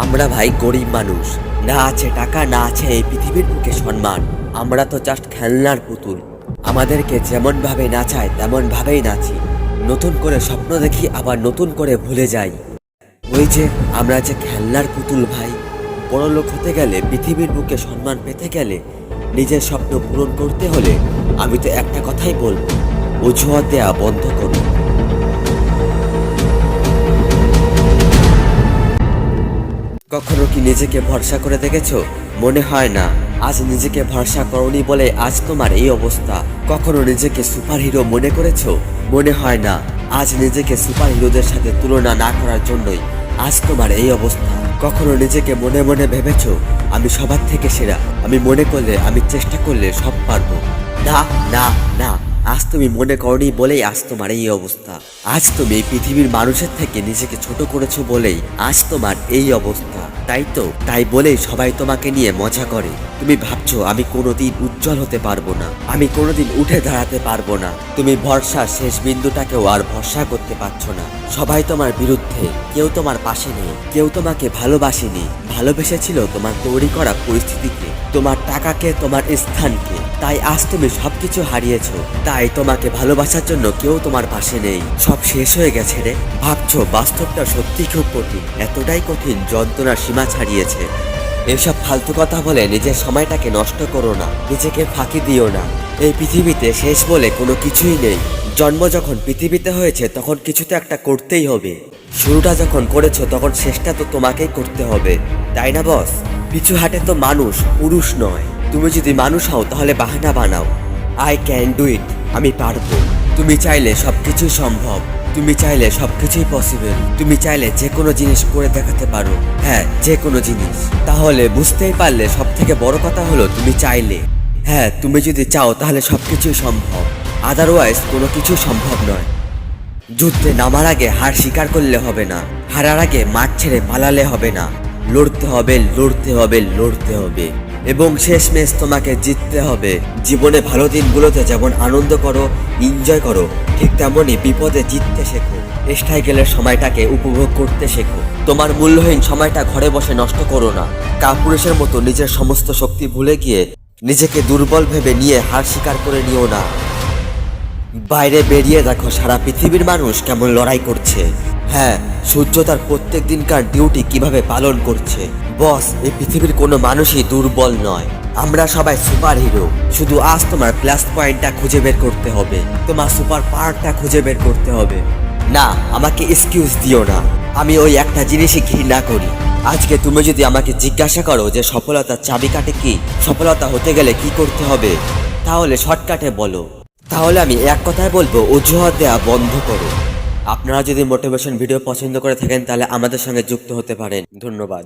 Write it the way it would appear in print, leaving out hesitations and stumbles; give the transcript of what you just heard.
আমরা ভাই গরিব মানুষ, না আছে টাকা, না আছে এই পৃথিবীর বুকে সম্মান। আমরা তো জাস্ট খেলনার পুতুল। আমাদেরকে যেমন ভাবে নাচায় তেমন ভাবেই নাচি। নতুন করে স্বপ্ন দেখি, আবার নতুন করে ভুলে যাই। ওই যে আমরা যে খেলনার পুতুল ভাই। বড়লোক হতে গেলে, পৃথিবীর বুকে সম্মান পেতে গেলে, নিজের স্বপ্ন পূরণ করতে হলে আমি তো একটা কথাই বলবো, অজুহাত দেয়া বন্ধ করুন। কখনো কি নিজেকে ভরসা করে দেখেছো? মনে হয় না। আজ নিজেকে ভরসা করনি বলে আজ তোমার এই অবস্থা। কখনো নিজেকে সুপার হিরো মনে করেছো? মনে হয় না। আজ নিজেকে সুপার হিরোদের সাথে তুলনা না করার জন্যই আজ তোমার এই অবস্থা। কখনো নিজেকে মনে মনে ভেবেছো আমি সবার থেকে সেরা, আমি মনে করলে, আমি চেষ্টা করলে সব পারবো? না না না, আজ তুমি মনে করনি বলেই আজ তোমার এই অবস্থা। আজ তুমি এই পৃথিবীর মানুষের থেকে নিজেকে ছোট করেছো বলেই আজ তোমার এই অবস্থা। তাই বলেই সবাই তোমাকে নিয়ে মজা করে। তুমি ভাবছো আমি কোনোদিন উজ্জ্বল হতে পারবো না, আমি কোনোদিন উঠে দাঁড়াতে পারবো না। তুমি ভরসার শেষ বিন্দুটাকেও আর ভরসা করতে পারছো না। সবাই তোমার বিরুদ্ধে, কেউ তোমার পাশে নেই, কেউ তোমাকে ভালোবাসেনি। ভালোবেসেছিল তোমার তৈরি করা পরিস্থিতিকে, তোমার টাকাকে, তোমার স্থানকে। তাই আজ তুমি সবকিছু হারিয়েছো। তাই তোমাকে ভালোবাসার জন্য কেউ তোমার পাশে নেই। সব শেষ হয়ে গেছে রে। ভাবছো বাস্তবটা সত্যি খুব কঠিন, এতটাই কঠিন যন্ত্রণার সীমা ছাড়িয়েছে। এসব ফালতু কথা বলে নিজের সময়টাকে নষ্ট করো না, নিজেকে ফাঁকি দিও না। এই পৃথিবীতে শেষ বলে কোনো কিছুই নেই। জন্ম যখন পৃথিবীতে হয়েছে তখন কিছু তো একটা করতেই হবে। শুরুটা যখন করেছো তখন শেষটা তো তোমাকেই করতে হবে, তাই না বস? পিছু হাটে তো মানুষ, পুরুষ নয়। তুমি যদি মানুষ হও তাহলে বাহানা বানাও, আই ক্যান ডু ইট, আমি পারবো। তুমি চাইলে সবকিছুই সম্ভব, তুমি চাইলে সবকিছুই পসিবল। তুমি চাইলে যে কোনো জিনিস করে দেখাতে পারো, হ্যাঁ যে কোনো জিনিস। তাহলে বুঝতেই পারলে সব থেকে বড় কথা হলো তুমি চাইলে। হ্যাঁ, তুমি যদি চাও তাহলে সবকিছুই সম্ভব, আদারওয়াইজ কোনো কিছু সম্ভব নয়। যুদ্ধে নামার আগে হার স্বীকার করলে হবে না, হারার আগে মাঠ ছেড়ে পালালে হবে না। লড়তে হবে, লড়তে হবে, লড়তে হবে, এবং শেষমেশ তোমাকে জিততে হবে। জীবনে ভালো দিনগুলোতে যেমন আনন্দ করো, এনজয় করো, ঠিক তেমনই বিপদে জিততে শেখো। স্ট্রাগলের সময়টাকে উপভোগ করতে শেখো। তোমার মূল্যহীন সময়টা ঘরে বসে নষ্ট করো না। কাপুরুষের মতো নিজের সমস্ত শক্তি ভুলে গিয়ে নিজেকে দুর্বল ভেবে নিয়ে হার স্বীকার করে নিও না। বাইরে বেরিয়ে দেখো সারা পৃথিবীর মানুষ কেমন লড়াই করছে। হ্যাঁ, সূর্য তার প্রত্যেক দিনকার ডিউটি কিভাবে পালন করছে। বস, এই পৃথিবীর কোনো মানুষই দুর্বল নয়, আমরা সবাই সুপার হিরো। শুধু আজ তোমার প্লাস পয়েন্টটা খুঁজে বের করতে হবে, তোমার সুপার পাওয়ারটা খুঁজে বের করতে হবে। না, আমাকে এক্সকিউজ দিও না, আমি ওই একটা জিনিসই ঘৃণা করি। আজকে তুমি যদি আমাকে জিজ্ঞাসা করো যে সফলতার চাবিকাঠি কি, সফলতা হতে গেলে কি করতে হবে, তাহলে শর্টকাটে বলো। তাহলে আমি এক কথায় বলবো, অজুহাত দেওয়া বন্ধ করো। আপনারা যদি মোটিভেশন ভিডিও পছন্দ করে থাকেন তাহলে আমাদের সঙ্গে যুক্ত হতে পারেন। ধন্যবাদ।